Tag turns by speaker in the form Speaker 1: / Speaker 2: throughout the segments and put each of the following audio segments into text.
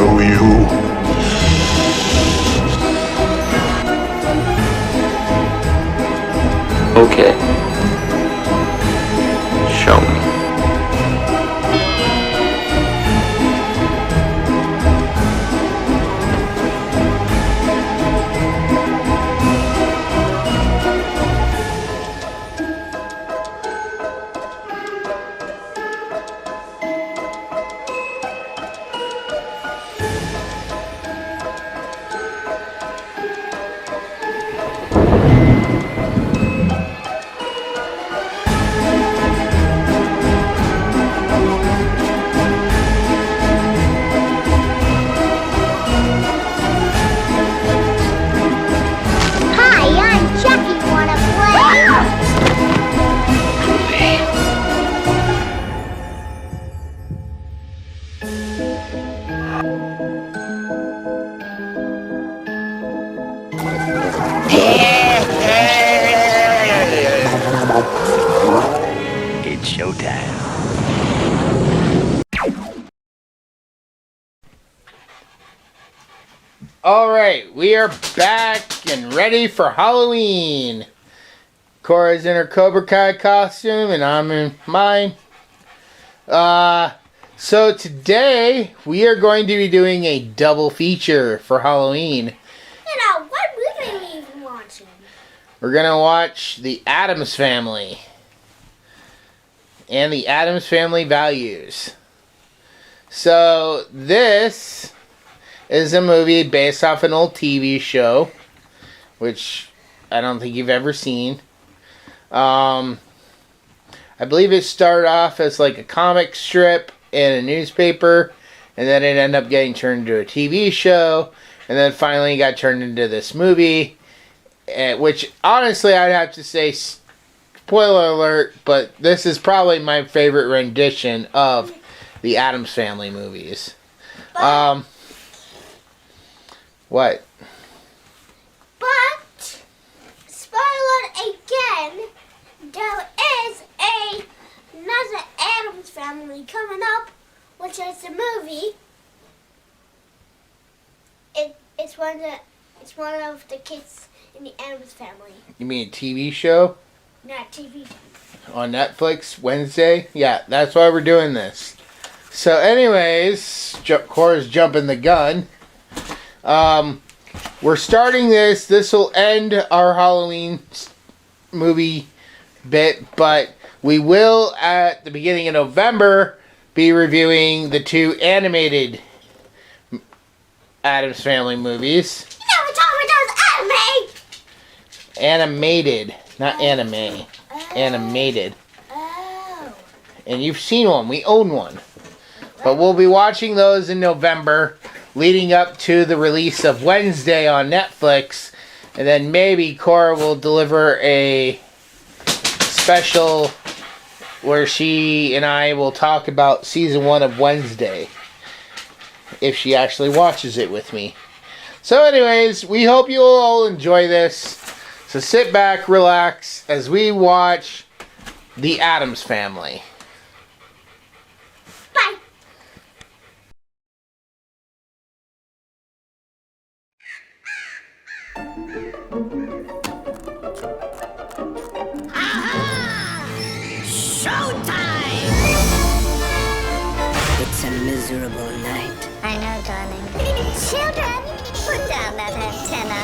Speaker 1: know you.
Speaker 2: Okay. Show me.
Speaker 3: It's showtime.
Speaker 4: Alright, we are back and ready for Halloween. Cora's in her Cobra Kai costume and I'm in mine. So today we are going to be doing a double feature for Halloween.
Speaker 5: What movie are we even watching?
Speaker 4: We're going to watch The Addams Family and The Addams Family Values. So this is a movie based off an old TV show, which I don't think you've ever seen. I believe it started off as like a comic strip in a newspaper, and then it ended up getting turned into a TV show, and then finally got turned into this movie, which honestly I'd have to say, spoiler alert, but this is probably my favorite rendition of the Addams Family movies. What?
Speaker 5: But, spoiler again, there is another Addams Family coming up, which is the movie. It's one of the kids in the Addams Family.
Speaker 4: You mean a TV show?
Speaker 5: Not TV.
Speaker 4: On Netflix, Wednesday? Yeah, that's why we're doing this. So anyways, Cora's jumping the gun. We're starting this. This will end our Halloween movie bit, but we will, at the beginning of November, be reviewing the two animated Addams Family movies.
Speaker 5: You never told me there was anime!
Speaker 4: Animated, not anime. Animated.
Speaker 5: Oh.
Speaker 4: And you've seen one. We own one. But we'll be watching those in November, leading up to the release of Wednesday on Netflix. And then maybe Cora will deliver a special where she and I will talk about season 1 of Wednesday, if she actually watches it with me. So anyways, we hope you all enjoy this. So sit back, relax, as we watch The Addams Family.
Speaker 5: Bye.
Speaker 6: Showtime! It's a miserable night.
Speaker 5: I know, darling. Children, put down that antenna.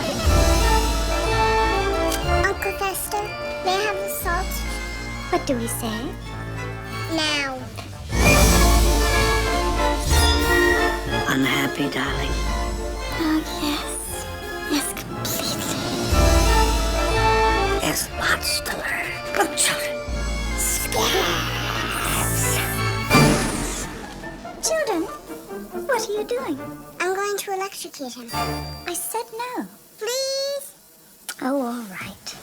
Speaker 5: Uncle Fester, may I have the salt? What do we say? Now.
Speaker 6: Unhappy, darling.
Speaker 5: Oh, yes. Yes, completely.
Speaker 6: There's lots to learn. Look, children.
Speaker 5: Children, what are you doing? I'm going to electrocute him. I said no. Please? Oh, all right.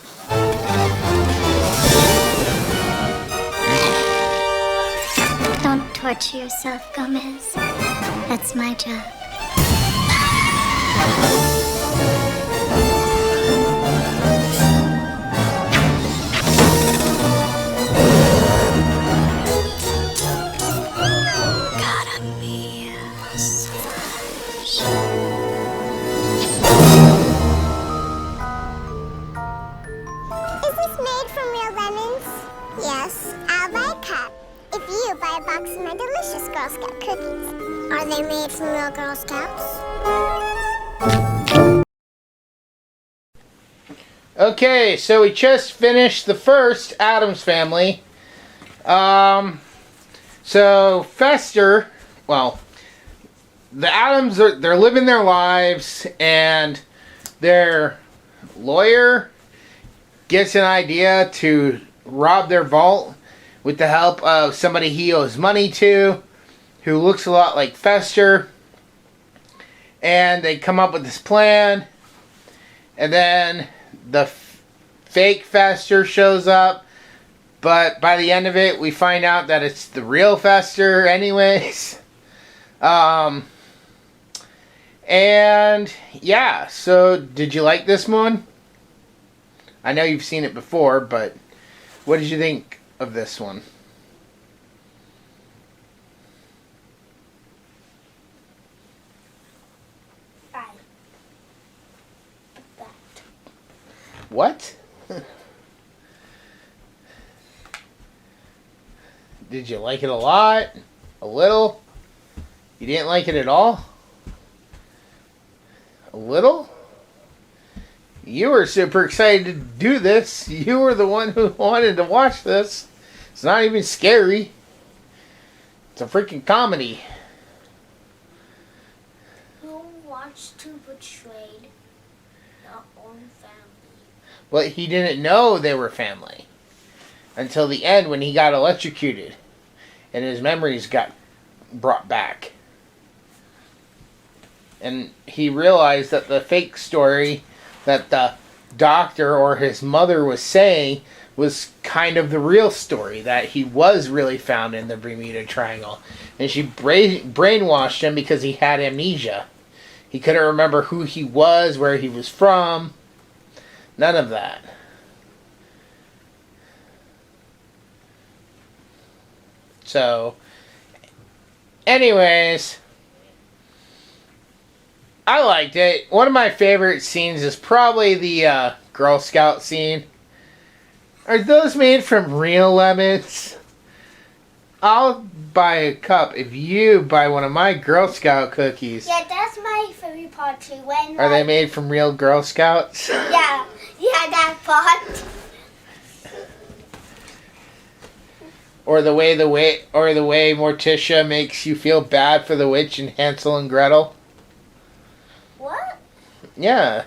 Speaker 5: Don't torture yourself, Gomez. That's my job.
Speaker 6: Cara mia. Addams.
Speaker 5: Is this made from real lemons? Yes, I'll buy a cup if you buy a box of my delicious Girl Scout cookies. Are they made from real Girl Scouts?
Speaker 4: Okay, so we just finished the first Addams Family. So Fester, well, the Addams they're living their lives, and their lawyer gets an idea to rob their vault with the help of somebody he owes money to, who looks a lot like Fester. And they come up with this plan, and then the fake Fester shows up, but by the end of it, we find out that it's the real Fester anyways. And yeah, so did you like this one? I know you've seen it before, but what did you think of this one? What? Did you like it a lot? A little? You didn't like it at all? A little? You were super excited to do this. You were the one who wanted to watch this. It's not even scary. It's a freaking comedy.
Speaker 5: Who wants to betray their own family?
Speaker 4: Well, he didn't know they were family until the end when he got electrocuted and his memories got brought back. And he realized that the fake story that the doctor or his mother was saying was kind of the real story, that he was really found in the Bermuda Triangle. And she brainwashed him because he had amnesia. He couldn't remember who he was, where he was from. None of that. So, anyways, I liked it. One of my favorite scenes is probably the Girl Scout scene. Are those made from real lemons? I'll buy a cup if you buy one of my Girl Scout cookies.
Speaker 5: Yeah, that's my favorite part too. When
Speaker 4: Are they made from real Girl Scouts?
Speaker 5: Yeah, that part.
Speaker 4: Or the way Morticia makes you feel bad for the witch in Hansel and Gretel.
Speaker 5: What?
Speaker 4: Yeah.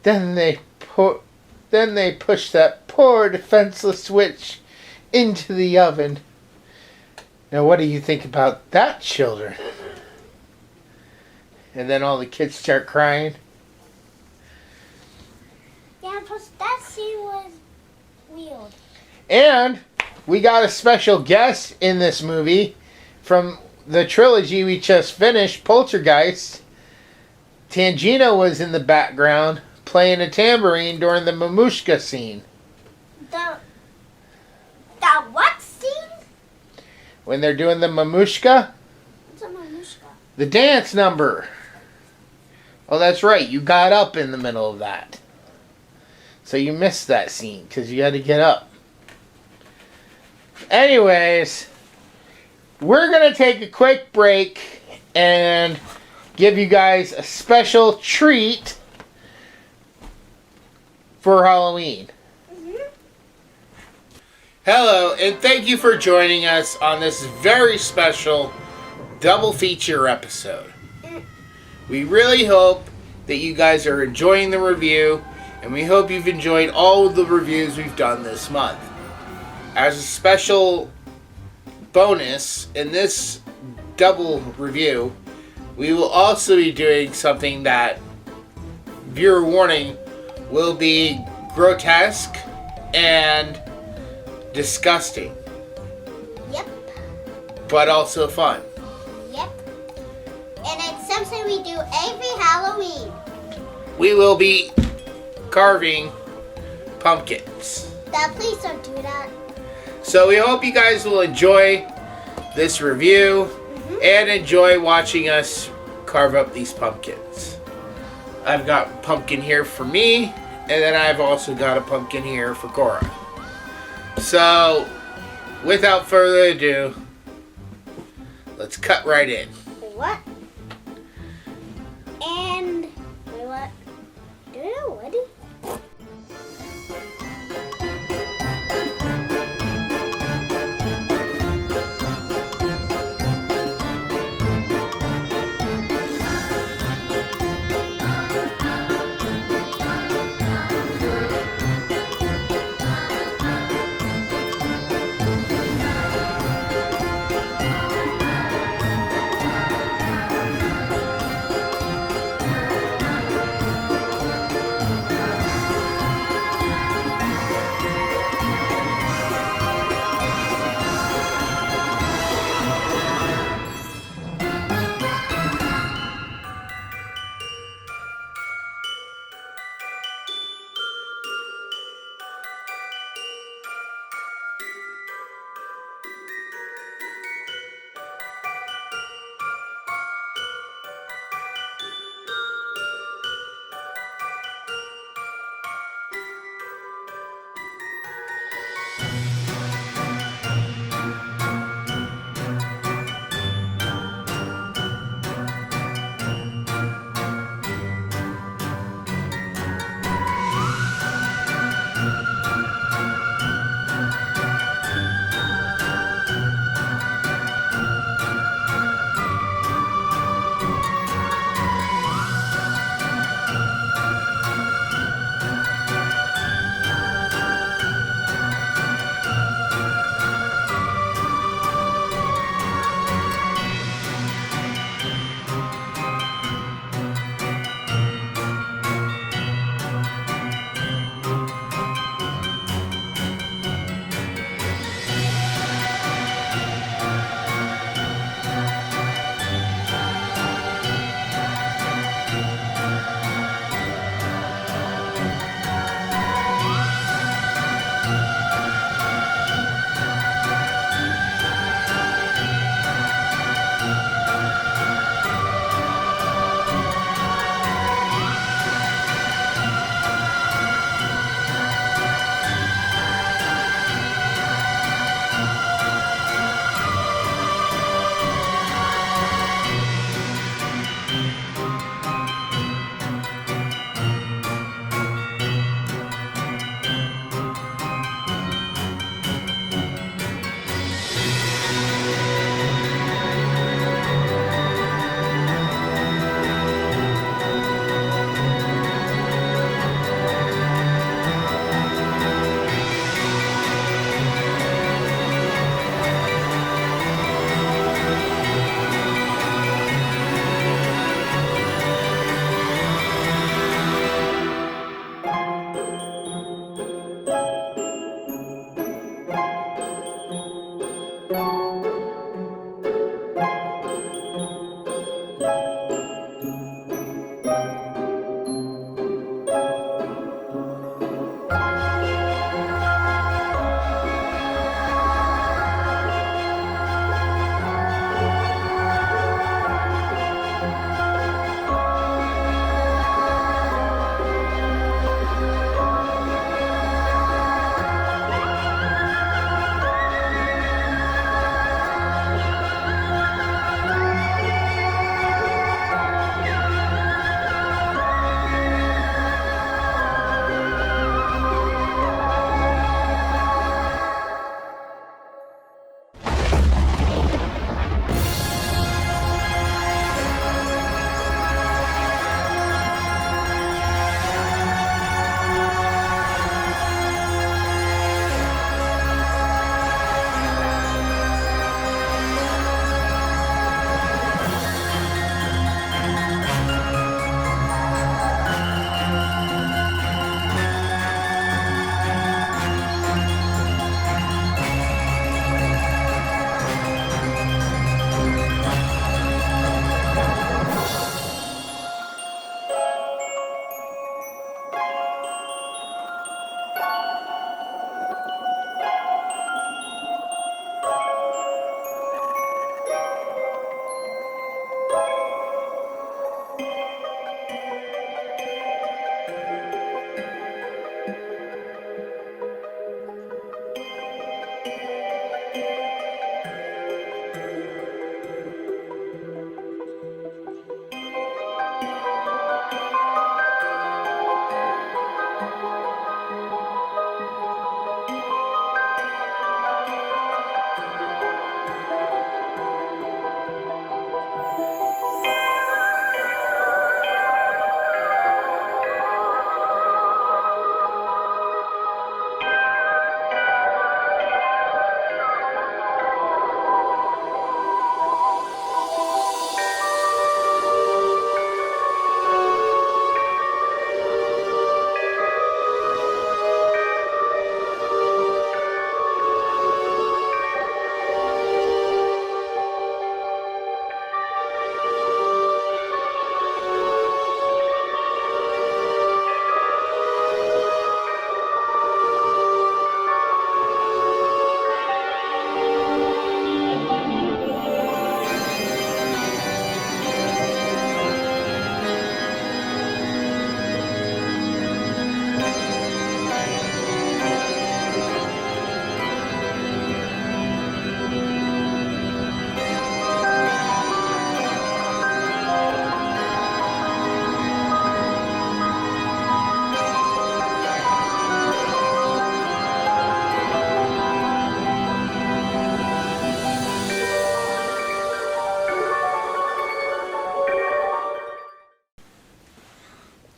Speaker 4: Then they push that poor defenseless witch into the oven. Now what do you think about that, children? And then all the kids start crying.
Speaker 5: Yeah, plus that scene was weird.
Speaker 4: And we got a special guest in this movie from the trilogy we just finished, Poltergeist. Tangina was in the background playing a tambourine during the mamushka scene.
Speaker 5: The what scene?
Speaker 4: When they're doing the mamushka,
Speaker 5: What's a mamushka?
Speaker 4: the dance number. Oh, that's right. You got up in the middle of that. So you missed that scene because you had to get up. Anyways, we're going to take a quick break and give you guys a special treat for Halloween. Hello, and thank you for joining us on this very special double feature episode. We really hope that you guys are enjoying the review, and we hope you've enjoyed all of the reviews we've done this month. As a special bonus, in this double review, we will also be doing something that, viewer warning, will be grotesque and disgusting.
Speaker 5: Yep.
Speaker 4: But also fun.
Speaker 5: Yep. And it's something we do every Halloween.
Speaker 4: We will be carving pumpkins.
Speaker 5: Please don't do that.
Speaker 4: So we hope you guys will enjoy this review and enjoy watching us carve up these pumpkins. I've got pumpkin here for me, and then I've also got a pumpkin here for Cora. So, without further ado, let's cut right in.
Speaker 5: What? And wait, what? Do you know what?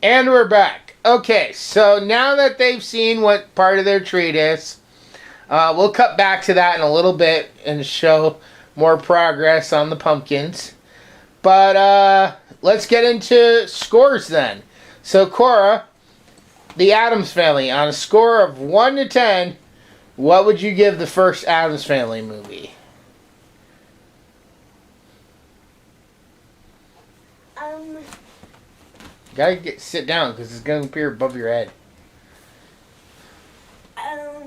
Speaker 4: And we're back. Okay, so now that they've seen what part of their treat is, we'll cut back to that in a little bit and show more progress on the pumpkins. But let's get into scores then. So Cora, the Addams Family, on a score of 1 to 10, what would you give the first Addams Family movie? Gotta sit down because it's gonna appear above your head.
Speaker 5: A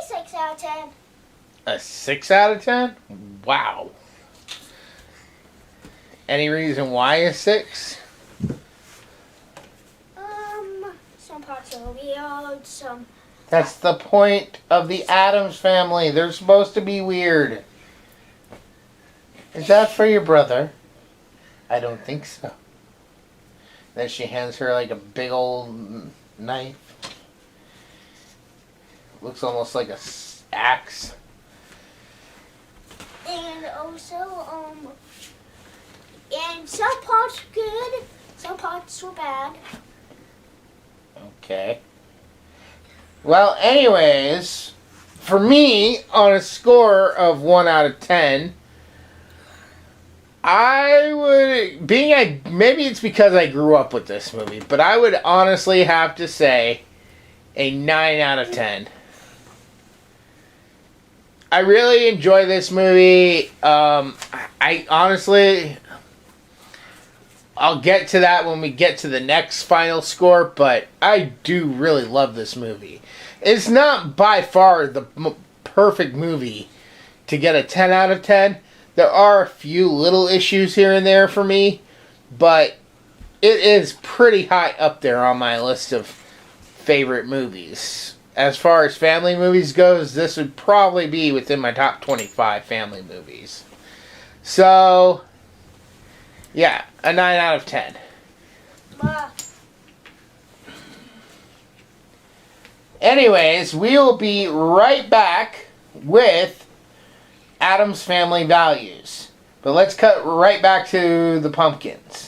Speaker 5: 6 out of 10.
Speaker 4: A 6 out of 10? Wow. Any reason why a 6?
Speaker 5: Some parts are weird, some...
Speaker 4: That's the point of the Addams Family. They're supposed to be weird. Is that for your brother? I don't think so. Then she hands her like a big old knife. Looks almost like a axe.
Speaker 5: And also, and some parts good, some parts were bad.
Speaker 4: Okay. Well, anyways, for me, on a score of 1 out of 10, I would, maybe it's because I grew up with this movie, but I would honestly have to say a 9 out of 10. I really enjoy this movie. I honestly, I'll get to that when we get to the next final score, but I do really love this movie. It's not by far the perfect movie to get a 10 out of 10. There are a few little issues here and there for me, but it is pretty high up there on my list of favorite movies. As far as family movies goes, this would probably be within my top 25 family movies. So, yeah, a 9 out of 10. Anyways, we'll be right back with Addams Family Values. But let's cut right back to the pumpkins.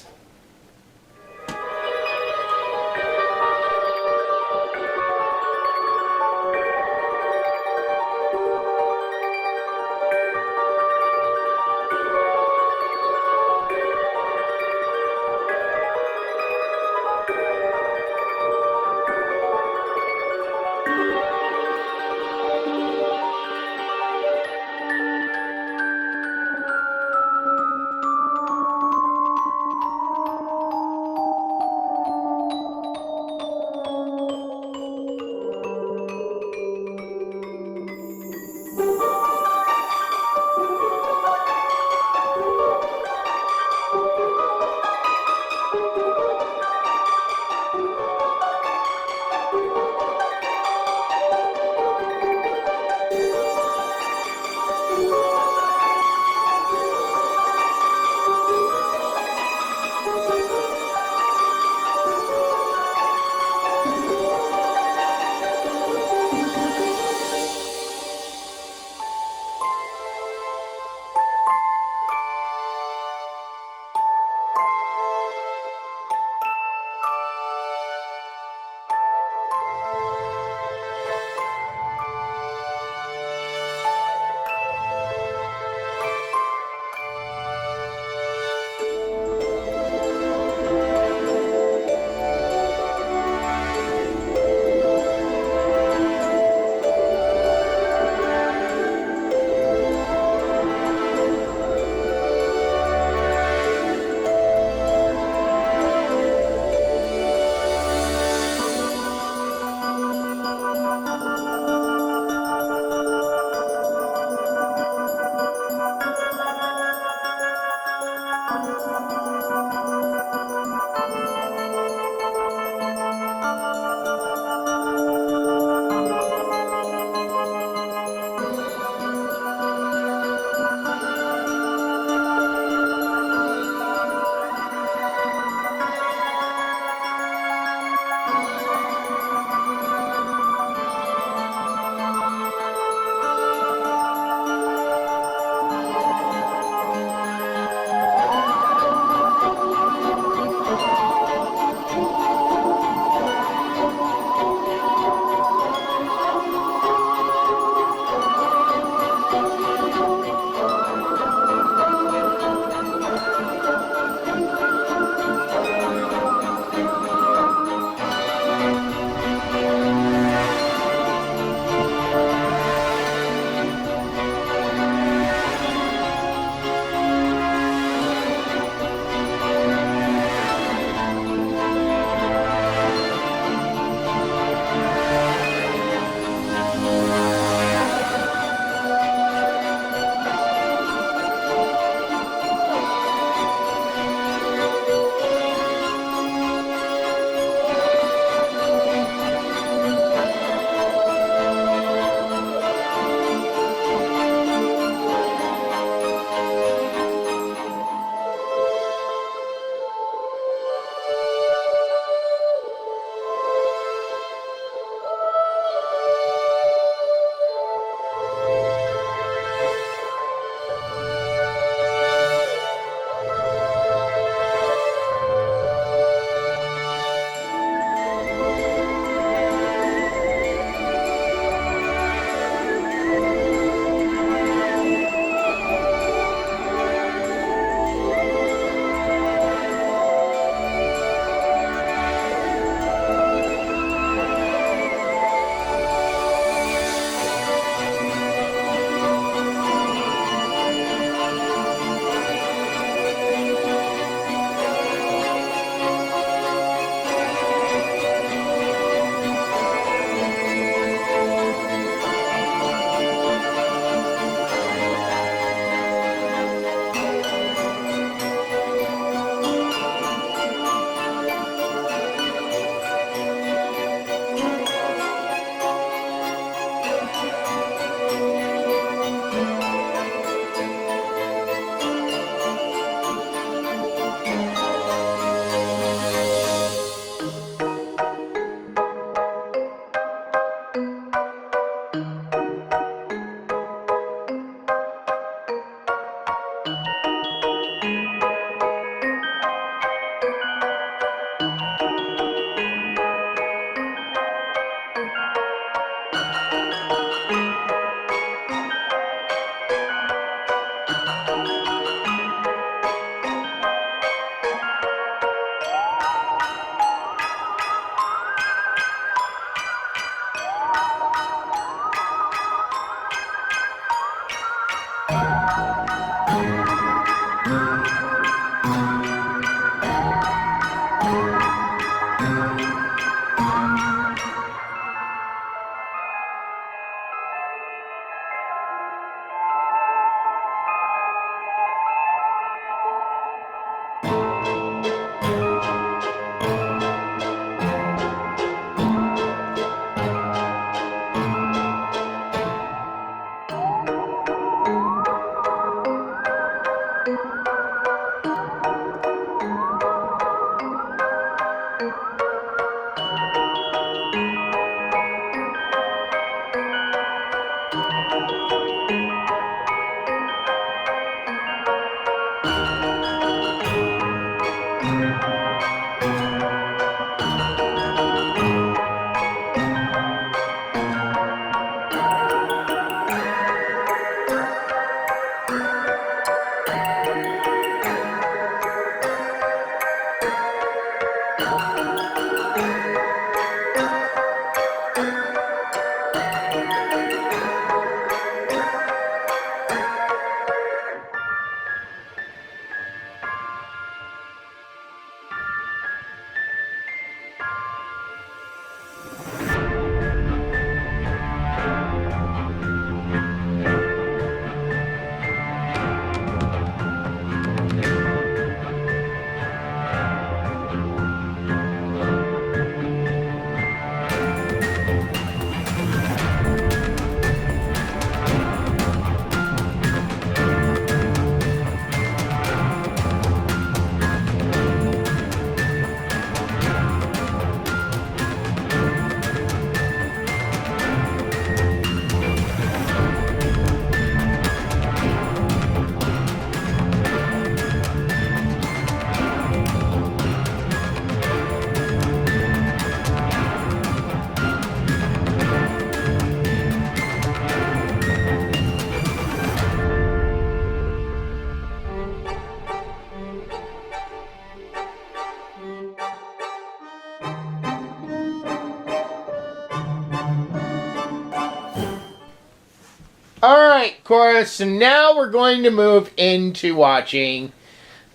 Speaker 4: Alright, Cora, so now we're going to move into watching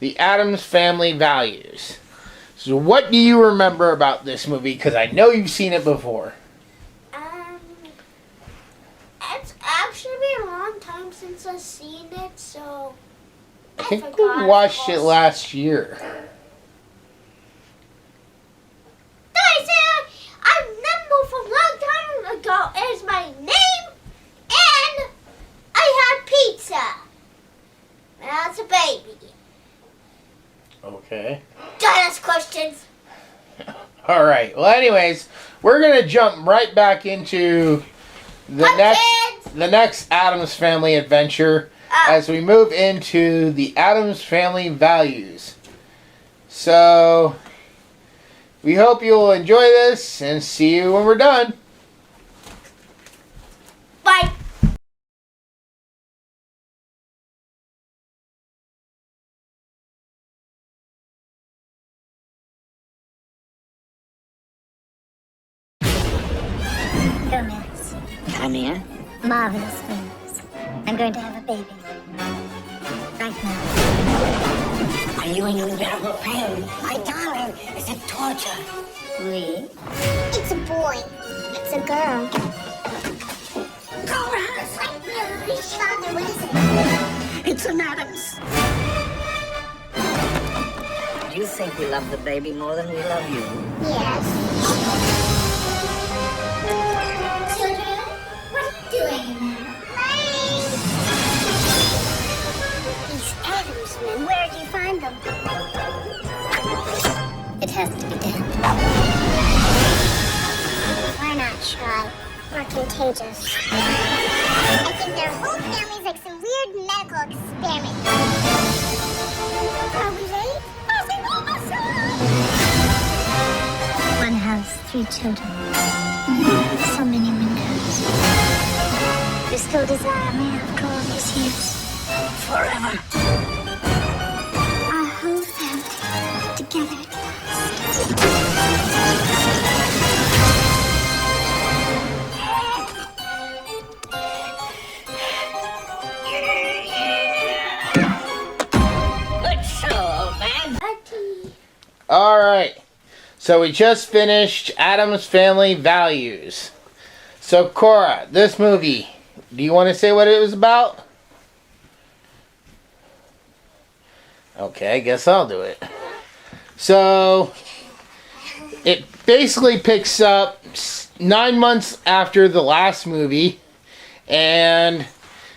Speaker 4: the Addams Family Values. So what do you remember about this movie? Because I know you've seen it before.
Speaker 5: It's actually been a long time since I've seen it, so
Speaker 4: I think we watched it last year.
Speaker 5: I remember from a long time ago is my name, and I had pizza. And I was a baby.
Speaker 4: Okay.
Speaker 5: Don't ask questions.
Speaker 4: Alright, well anyways, we're going to jump right back into the next Addams Family adventure as we move into the Addams Family Values. So, we hope you'll enjoy this and see you when we're done.
Speaker 5: Bye.
Speaker 1: Gomez.
Speaker 6: Come here.
Speaker 1: Marvelous Gomez. I'm going to have a baby. Right now.
Speaker 6: Are you in unbearable pain? My darling, is it torture?
Speaker 1: Oui.
Speaker 5: It's a boy. It's a girl. Father, what is it?
Speaker 6: It's an Addams. You think we love the baby more than we love you?
Speaker 5: Yes. Children, what are you doing in there?
Speaker 1: These Addams men, where did you find them? It has to be done.
Speaker 5: Why not try? We're contagious. I think their whole family's like some weird medical experiment. Are we late?
Speaker 1: One house, 3 children. So many windows. You still desire me after all these years?
Speaker 6: Forever.
Speaker 1: Our whole family together at last.
Speaker 6: Good show, old man.
Speaker 4: Alright, so we just finished Addams Family Values. So Cora, this movie, do you want to say what it was about? Okay, I guess I'll do it. So, it basically picks up 9 months after the last movie and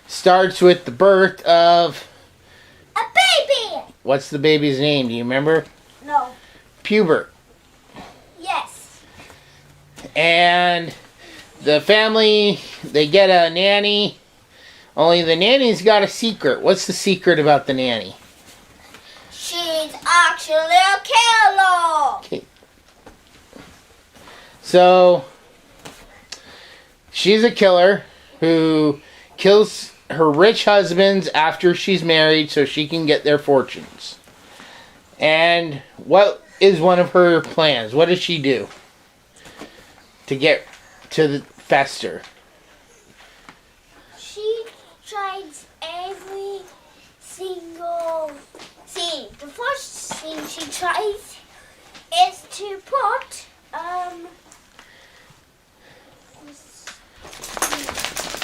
Speaker 4: starts with the birth of...
Speaker 5: A baby!
Speaker 4: What's the baby's name? Do you remember?
Speaker 5: No.
Speaker 4: Pubert.
Speaker 5: Yes.
Speaker 4: And the family, they get a nanny. Only the nanny's got a secret. What's the secret about the nanny?
Speaker 5: She's actually a killer.
Speaker 4: Okay. So, she's a killer who kills her rich husbands after she's married so she can get their fortunes. And what is one of her plans? What does she do to get to the Fester?
Speaker 5: She tries every single thing. The first thing she tries is to put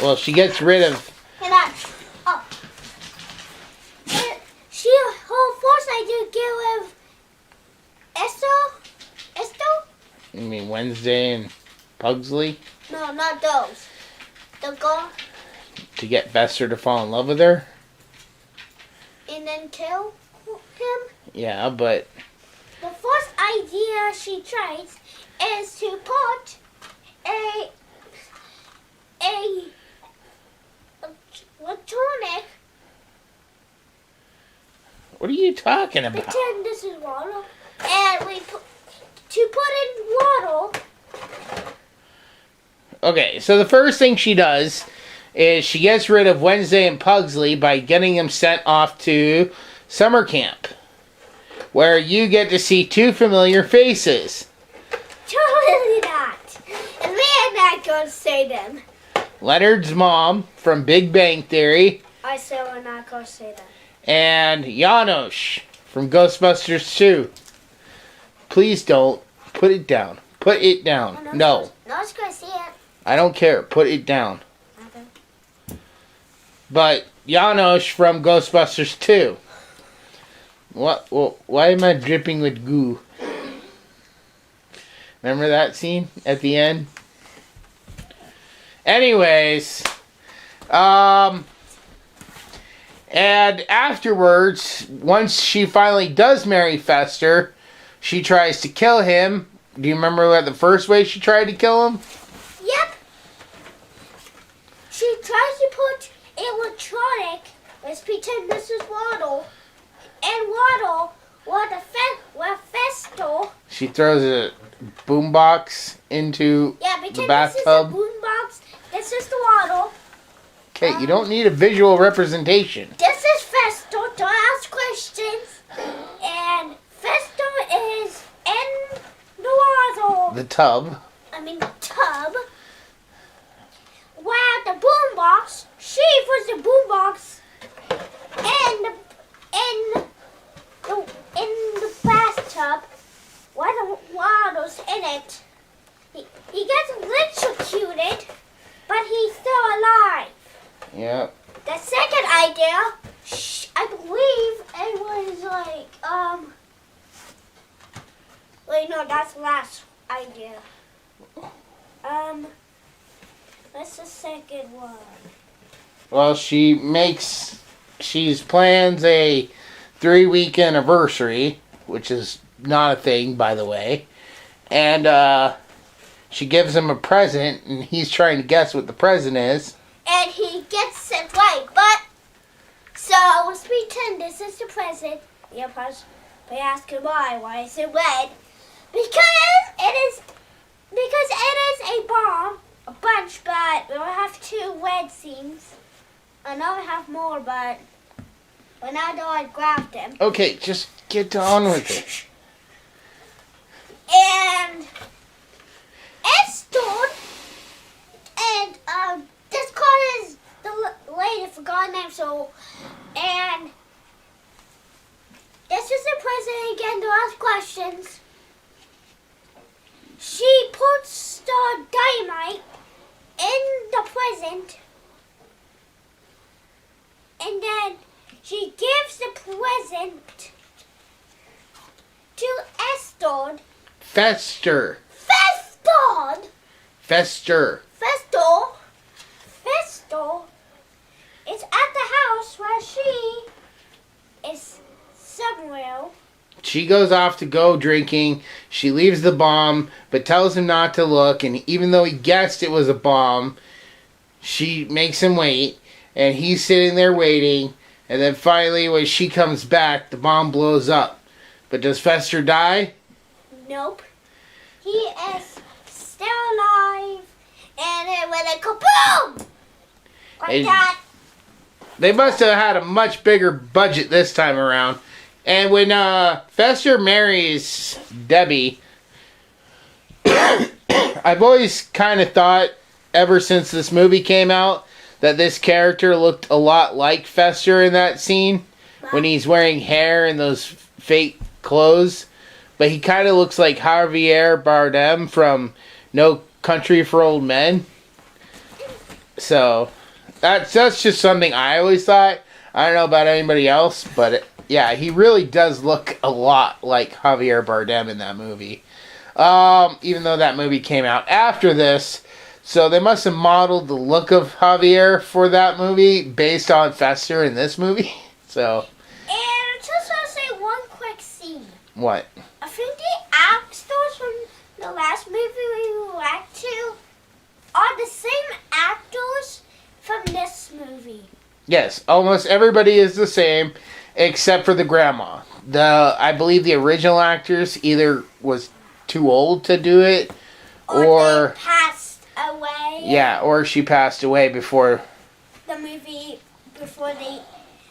Speaker 4: Well, she gets rid of...
Speaker 5: Hold on. Oh. Her first idea give Estelle?
Speaker 4: You mean Wednesday and Pugsley?
Speaker 5: No, not those. The girl
Speaker 4: To get Fester to fall in love with her?
Speaker 5: and then kill him.
Speaker 4: Yeah, but...
Speaker 5: The first idea she tries is to put electronic.
Speaker 4: What are you talking about?
Speaker 5: Pretend this is water, and we put in water.
Speaker 4: Okay, so the first thing she does is she gets rid of Wednesday and Pugsley by getting them sent off to summer camp, where you get to see 2 familiar faces.
Speaker 5: Totally not. And we're not going to say them.
Speaker 4: Leonard's mom from Big Bang Theory,
Speaker 2: I still will not go say that.
Speaker 4: and Janosch from Ghostbusters 2. Please don't. Put it down. Put it down. No.
Speaker 2: No one's going to see it.
Speaker 4: I don't care. Put it down.
Speaker 2: Okay.
Speaker 4: But Janosch from Ghostbusters 2. What? Well, why am I dripping with goo? Remember that scene at the end? Anyways, and afterwards, once she finally does marry Fester, she tries to kill him. Do you remember what the first way she tried to kill him?
Speaker 2: Yep. She tries to put electronic. Let's pretend this is Waddle. And Waddle, with Fester.
Speaker 4: She throws a boombox into the bathtub.
Speaker 2: This is a boombox. This is the Waddle.
Speaker 4: Okay, you don't need a visual representation.
Speaker 2: This is Fester to ask questions. And Fester is in the Waddle.
Speaker 4: The tub.
Speaker 2: The tub. Where the boombox, she puts the boombox in the bathtub where the Waddle's in it. He gets electrocuted, but he's still alive.
Speaker 4: Yeah.
Speaker 2: The second idea, I believe it was wait, no, that's the last idea. What's the second one?
Speaker 4: Well, she plans a 3-week anniversary, which is not a thing, by the way. And she gives him a present, and he's trying to guess what the present is.
Speaker 2: And he gets it right, but so let's pretend this is the present. Yep, we ask him why. Why is it red? Because it is a bomb, a bunch, but we don't have 2 red seams. I know we have more, but now that I grabbed them.
Speaker 4: Okay, just get on with it.
Speaker 2: And it's stored, and this card is the lady forgot her name, so, and this is the president again to ask questions. She puts the dynamite in the present, and then she gives the present to Estod.
Speaker 4: Fester.
Speaker 2: Festod!
Speaker 4: Fester.
Speaker 2: Festo is at the house where she is somewhere.
Speaker 4: She goes off to go drinking. She leaves the bomb, but tells him not to look. And even though he guessed it was a bomb, she makes him wait. And he's sitting there waiting. And then finally, when she comes back, the bomb blows up. But does Fester die?
Speaker 2: Nope. He is still alive. And it went a kaboom! Like that.
Speaker 4: They must have had a much bigger budget this time around. And when Fester marries Debbie, I've always kind of thought, ever since this movie came out, that this character looked a lot like Fester in that scene. When he's wearing hair and those fake clothes. But he kind of looks like Javier Bardem from No Country for Old Men. So, that's just something I always thought. I don't know about anybody else, but yeah, he really does look a lot like Javier Bardem in that movie. Even though that movie came out after this. So they must have modeled the look of Javier for that movie based on Fester in this movie. So.
Speaker 2: And just want to say one quick scene.
Speaker 4: What?
Speaker 2: I think the actors from the last movie we went to are the same actors from this movie.
Speaker 4: Yes, almost everybody is the same, except for the grandma. I believe the original actors either was too old to do it, or
Speaker 2: they passed away.
Speaker 4: Yeah, or she passed away before
Speaker 2: the movie, before they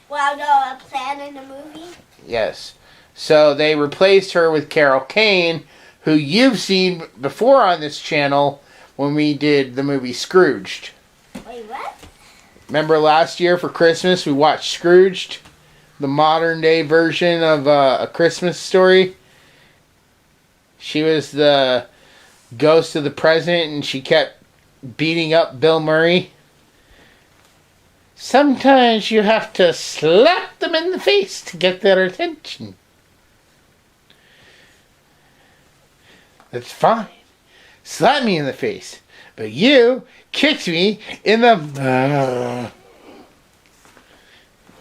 Speaker 2: planning the movie.
Speaker 4: Yes. So they replaced her with Carol Kane, who you've seen before on this channel when we did the movie Scrooged.
Speaker 2: Wait, what?
Speaker 4: Remember last year for Christmas we watched Scrooged, the modern day version of A Christmas Story. She was the ghost of the president and she kept beating up Bill Murray. Sometimes you have to slap them in the face to get their attention. That's fine. Slap me in the face. But you kicked me in the...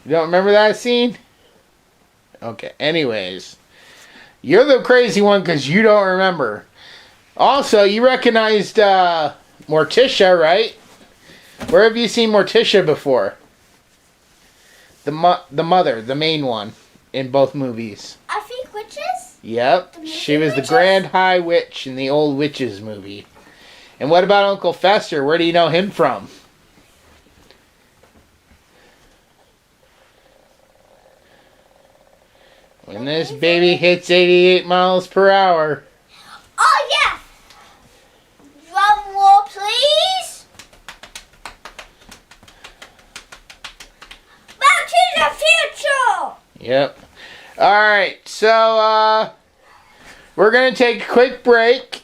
Speaker 4: You don't remember that scene? Okay, anyways. You're the crazy one because you don't remember. Also, you recognized Morticia, right? Where have you seen Morticia before? The mother, the main one, in both movies.
Speaker 2: I think witches?
Speaker 4: Yep, she was the Grand High Witch in the old Witches movie. And what about Uncle Fester? Where do you know him from? When this baby hits 88 miles per hour.
Speaker 2: Oh, yeah! Drum roll, please! Back to the future!
Speaker 4: Yep. Alright, so, we're going to take a quick break.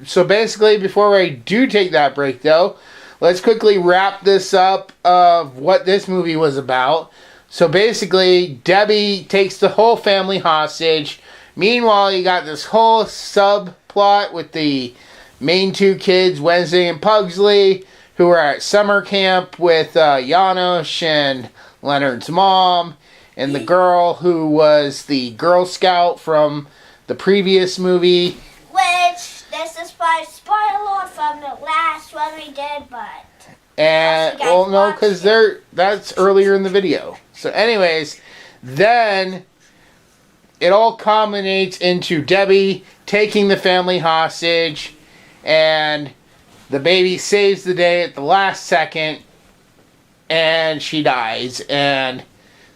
Speaker 4: So basically, before I do take that break, though, let's quickly wrap this up of what this movie was about. So basically, Debbie takes the whole family hostage. Meanwhile, you got this whole subplot with the main two kids, Wednesday and Pugsley, who are at summer camp with Janos and Leonard's mom, and the girl who was the Girl Scout from the previous movie.
Speaker 2: Which, this is my spoiler from the last one we did, but...
Speaker 4: And, well, no, because that's earlier in the video. So anyways, then it all culminates into Debbie taking the family hostage, and the baby saves the day at the last second, and she dies, and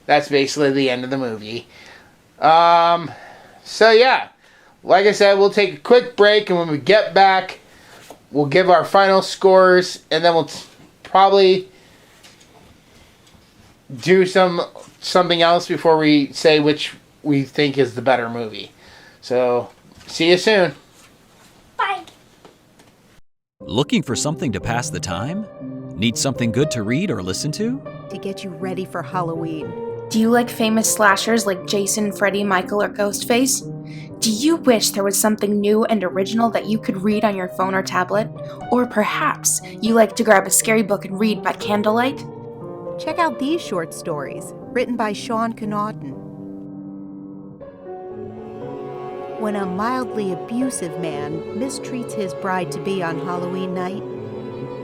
Speaker 4: that's basically the end of the movie. So yeah, like I said, we'll take a quick break, and when we get back, we'll give our final scores, and then we'll probably do something else before we say which we think is the better movie. So, see you soon.
Speaker 2: Bye.
Speaker 7: Looking for something to pass the time? Need something good to read or listen to?
Speaker 8: To get you ready for Halloween.
Speaker 9: Do you like famous slashers like Jason, Freddy, Michael, or Ghostface? Do you wish there was something new and original that you could read on your phone or tablet? Or perhaps you like to grab a scary book and read by candlelight?
Speaker 8: Check out these short stories, written by Sean Connaughton. When a mildly abusive man mistreats his bride-to-be on Halloween night,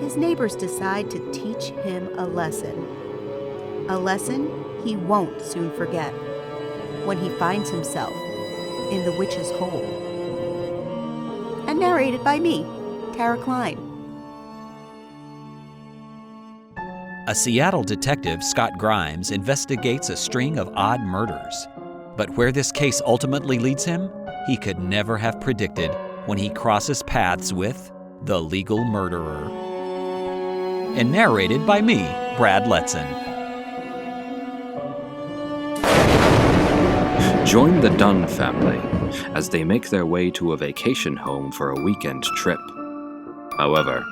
Speaker 8: his neighbors decide to teach him a lesson. A lesson he won't soon forget when he finds himself in the witch's hole. And narrated by me, Tara Klein.
Speaker 7: A Seattle detective, Scott Grimes, investigates a string of odd murders. But where this case ultimately leads him, he could never have predicted when he crosses paths with the legal murderer. And narrated by me, Brad Letson.
Speaker 10: Join the Dunn family as they make their way to a vacation home for a weekend trip. However,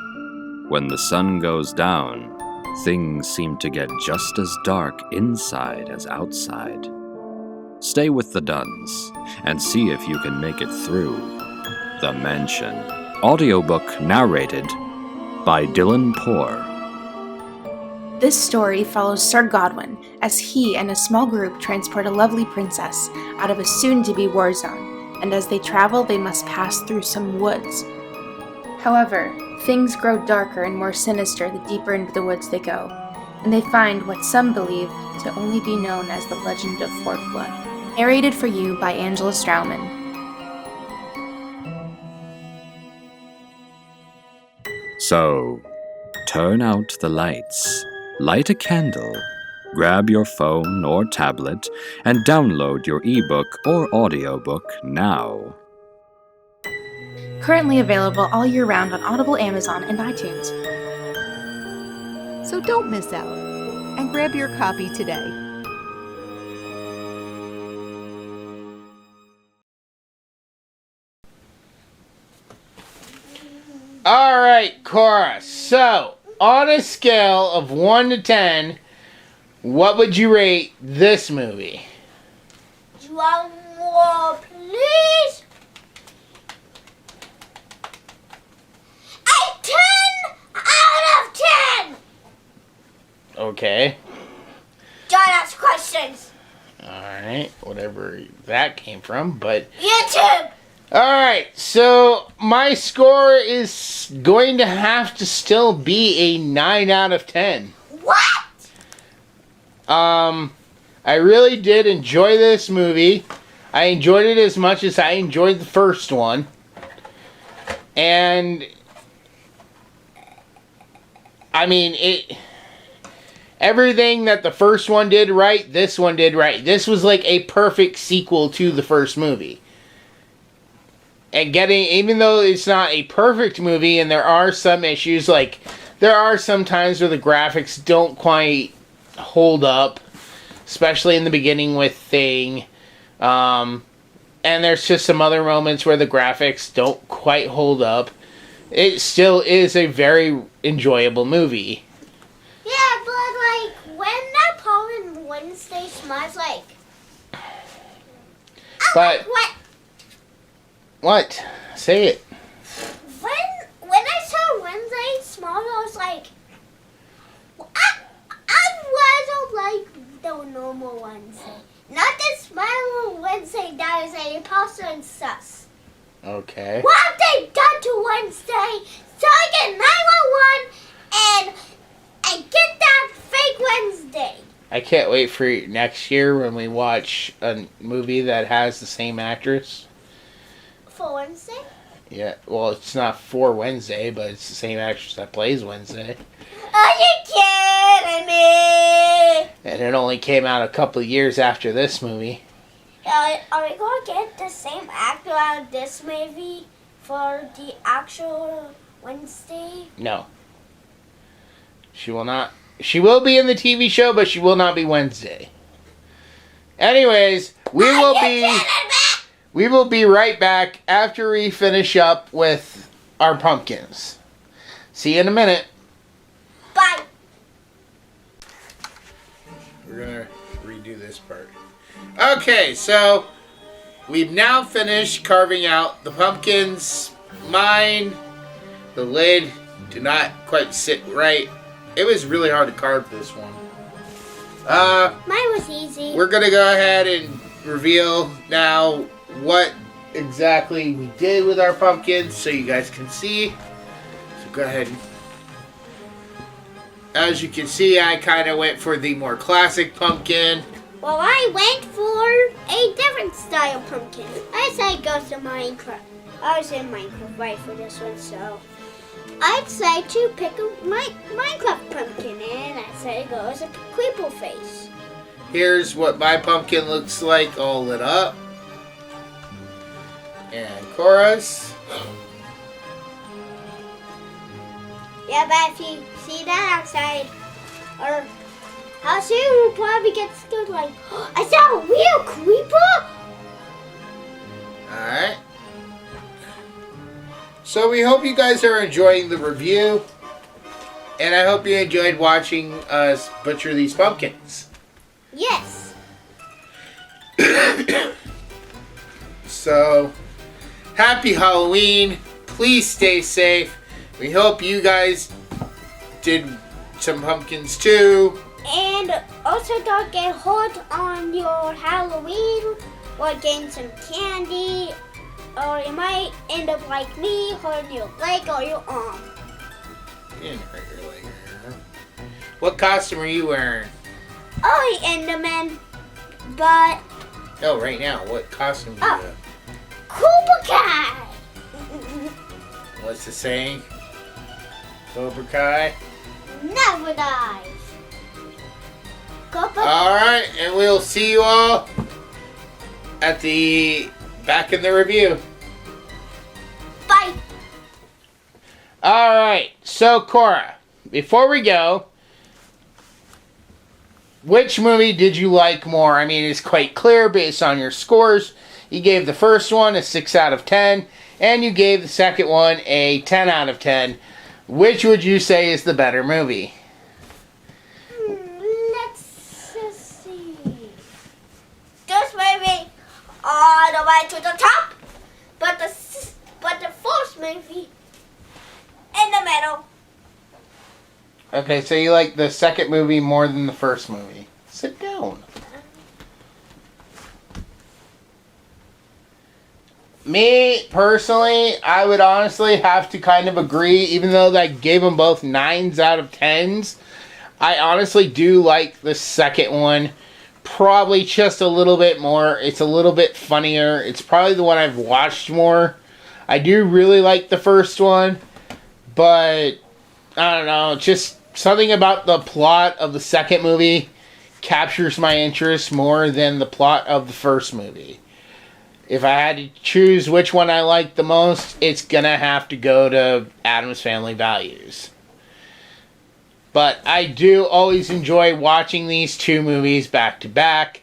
Speaker 10: when the sun goes down, things seem to get just as dark inside as outside. Stay with the Dunns and see if you can make it through The Mansion. Audiobook narrated by Dylan Poor.
Speaker 9: This story follows Sir Godwin as he and a small group transport a lovely princess out of a soon-to-be war zone, and as they travel they must pass through some woods. However, things grow darker and more sinister the deeper into the woods they go, and they find what some believe to only be known as the Legend of Fort Blood. Narrated for you by Angela Strauman.
Speaker 10: So, turn out the lights, light a candle, grab your phone or tablet, and download your ebook or audiobook now.
Speaker 9: Currently available all year round on Audible, Amazon, and iTunes.
Speaker 8: So don't miss out, and grab your copy today.
Speaker 4: All right, Cora. So, on a scale of 1 to 10, what would you rate this movie?
Speaker 2: Drum roll, please. A 10 out of 10.
Speaker 4: Okay.
Speaker 2: John asks questions.
Speaker 4: All right. Whatever that came from, but...
Speaker 2: YouTube.
Speaker 4: Alright, so my score is going to have to still be a 9 out of 10.
Speaker 2: What?
Speaker 4: I really did enjoy this movie. I enjoyed it as much as I enjoyed the first one. And I mean, everything that the first one did right, this one did right. This was like a perfect sequel to the first movie. And even though it's not a perfect movie, and there are some issues, like, there are some times where the graphics don't quite hold up, especially in the beginning with Thing, and there's just some other moments where the graphics don't quite hold up. It still is a very enjoyable movie.
Speaker 2: Yeah, but, like, when that Paul and Wednesday smiles, like...
Speaker 4: But... What? Say it.
Speaker 2: When I saw Wednesday smile, I was like, I wasn't like the normal Wednesday. Not the smile Wednesday that is an imposter and sus.
Speaker 4: Okay.
Speaker 2: What have they done to Wednesday? So I get 911 and get that fake Wednesday.
Speaker 4: I can't wait for next year when we watch a movie that has the same actress.
Speaker 2: For Wednesday?
Speaker 4: Yeah, well, it's not for Wednesday, but it's the same actress that plays Wednesday.
Speaker 2: Are you kidding me?
Speaker 4: And it only came out a couple of years after this movie.
Speaker 2: Are we going to get the same actor out of this movie for the actual Wednesday?
Speaker 4: No. She will not. She will be in the TV show, but she will not be Wednesday. Anyways, we will be right back after we finish up with our pumpkins. See you in a minute.
Speaker 2: Bye.
Speaker 4: We're going to redo this part. Okay, so we've now finished carving out the pumpkins. Mine, the lid did not quite sit right. It was really hard to carve this one.
Speaker 2: Mine was easy.
Speaker 4: We're going to go ahead and reveal now what exactly we did with our pumpkins so you guys can see. So go ahead. As you can see, I kind of went for the more classic pumpkin.
Speaker 2: Well, I went for a different style pumpkin. I said go to Minecraft. I was in Minecraft right for this one, so I decided to pick a Minecraft pumpkin, and I said it goes a creeper face.
Speaker 4: Here's what my pumpkin looks like all lit up. And Cora's.
Speaker 2: Yeah, but if you see that outside, or how soon we'll probably get stood like, oh, I saw a real creeper?
Speaker 4: Alright. So we hope you guys are enjoying the review. And I hope you enjoyed watching us butcher these pumpkins.
Speaker 2: Yes.
Speaker 4: So, happy Halloween. Please stay safe. We hope you guys did some pumpkins too.
Speaker 2: And also don't get hurt on your Halloween or getting some candy. Or you might end up like me, hurting your leg or your arm.
Speaker 4: You didn't hurt your leg. What costume are you wearing?
Speaker 2: Oh, Enderman. But...
Speaker 4: Oh, right now. What costume do you have?
Speaker 2: Cobra Kai!
Speaker 4: What's the saying? Cobra Kai?
Speaker 2: Never dies.
Speaker 4: Alright, and we'll see you all at the back in the review.
Speaker 2: Bye.
Speaker 4: Alright, so Cora, before we go, which movie did you like more? I mean, it's quite clear based on your scores. You gave the first one a 6 out of 10, and you gave the second one a 10 out of 10. Which would you say is the better movie?
Speaker 2: Let's just see. This movie all the way to the top, but the first movie in the middle.
Speaker 4: Okay, so you like the second movie more than the first movie. Sit down. Me, personally, I would honestly have to kind of agree, even though I gave them both 9s out of 10s. I honestly do like the second one probably just a little bit more. It's a little bit funnier. It's probably the one I've watched more. I do really like the first one, but I don't know, just something about the plot of the second movie captures my interest more than the plot of the first movie. If I had to choose which one I like the most, it's gonna have to go to Addams Family Values. But I do always enjoy watching these two movies back to back.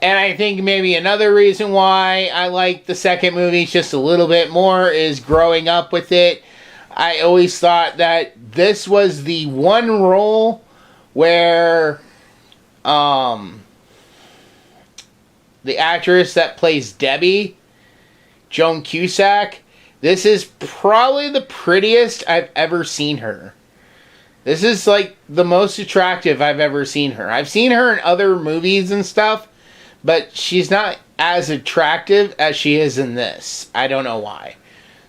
Speaker 4: And I think maybe another reason why I like the second movie just a little bit more is growing up with it. I always thought that this was the one role where the actress that plays Debbie, Joan Cusack, this is probably the prettiest I've ever seen her. This is like the most attractive I've ever seen her. I've seen her in other movies and stuff, but she's not as attractive as she is in this. I don't know why.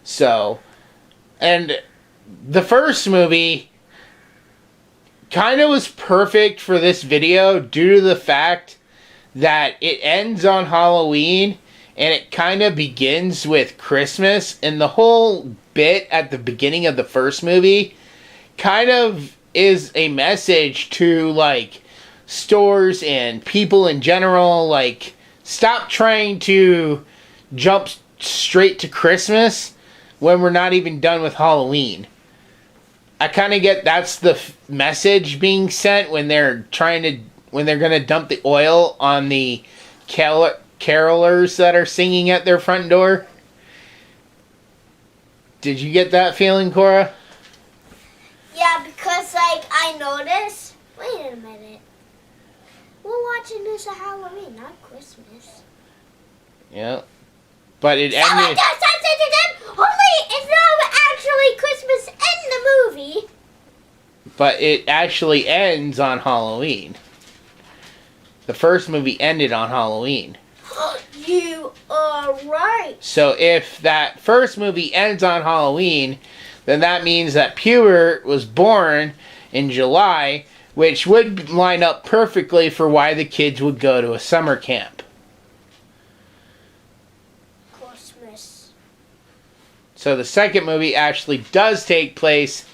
Speaker 4: So, and the first movie kind of was perfect for this video due to the fact that it ends on Halloween and it kind of begins with Christmas, and the whole bit at the beginning of the first movie kind of is a message to like stores and people in general, like stop trying to jump straight to Christmas when we're not even done with Halloween. I kind of get that's the message being sent when they're gonna dump the oil on the carolers that are singing at their front door. Did you get that feeling, Cora?
Speaker 2: Yeah, because like I noticed. Wait a minute. We're watching this at Halloween, not Christmas.
Speaker 4: Yeah, but it ended.
Speaker 2: Only it's not actually Christmas in the movie.
Speaker 4: But it actually ends on Halloween. The first movie ended on Halloween.
Speaker 2: You are right.
Speaker 4: So if that first movie ends on Halloween, then that means that Pubert was born in July, which would line up perfectly for why the kids would go to a summer camp.
Speaker 2: Christmas.
Speaker 4: So the second movie actually does take place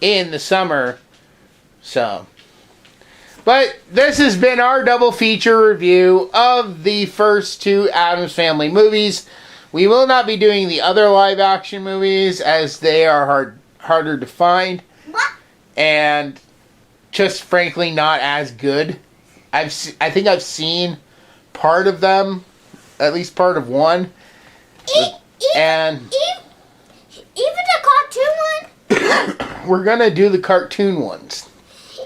Speaker 4: in the summer. So, but this has been our double feature review of the first two Addams Family movies. We will not be doing the other live action movies as they are harder to find.
Speaker 2: What?
Speaker 4: And just frankly not as good. I think I've seen part of them, at least part of one.
Speaker 2: Even the cartoon one?
Speaker 4: We're gonna do the cartoon ones.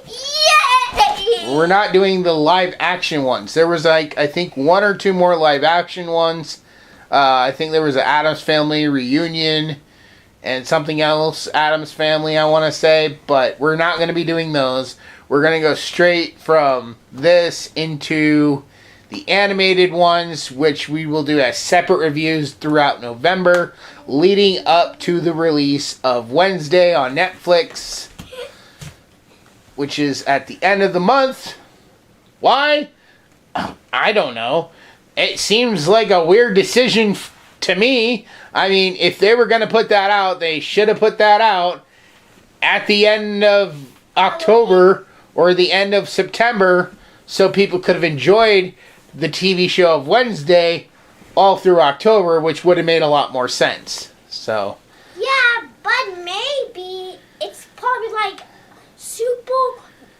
Speaker 2: Yay!
Speaker 4: We're not doing the live action ones. There was like, I think 1 or 2 more live action ones. I think there was an Addams Family reunion and something else, Addams Family, I want to say. But we're not going to be doing those. We're going to go straight from this into the animated ones, which we will do as separate reviews throughout November, leading up to the release of Wednesday on Netflix, which is at the end of the month. Why? I don't know. It seems like a weird decision to me. I mean, if they were going to put that out, they should have put that out at the end of October or the end of September so people could have enjoyed the TV show of Wednesday all through October, which would have made a lot more sense. So.
Speaker 2: Yeah, but maybe it's probably like super,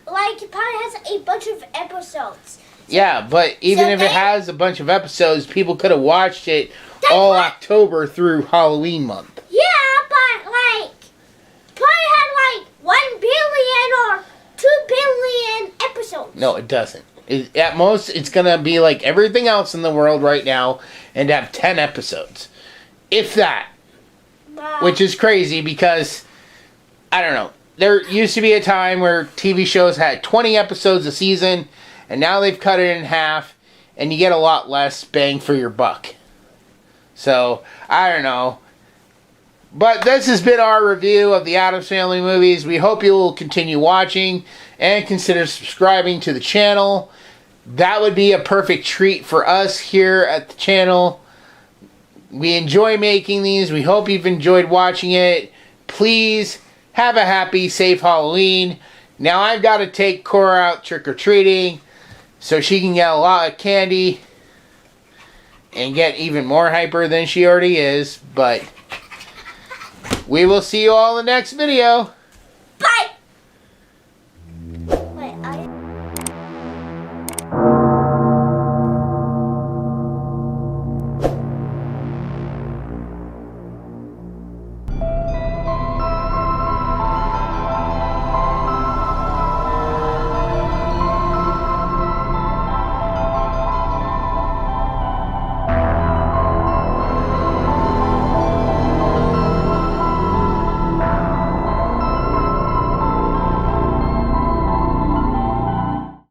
Speaker 2: like like it probably has a bunch of episodes.
Speaker 4: Yeah, but even if it has a bunch of episodes, people could have watched it all October through Halloween month.
Speaker 2: Yeah, but like, probably had like 1 billion or 2 billion episodes.
Speaker 4: No, it doesn't. At most, it's going to be like everything else in the world right now and have 10 episodes. If that. Which is crazy because, I don't know, there used to be a time where TV shows had 20 episodes a season, and now they've cut it in half, and you get a lot less bang for your buck. So, I don't know. But this has been our review of the Addams Family movies. We hope you will continue watching and consider subscribing to the channel. That would be a perfect treat for us here at the channel. We enjoy making these. We hope you've enjoyed watching it. Please have a happy, safe Halloween. Now I've got to take Cora out trick-or-treating so she can get a lot of candy and get even more hyper than she already is. But we will see you all in the next video.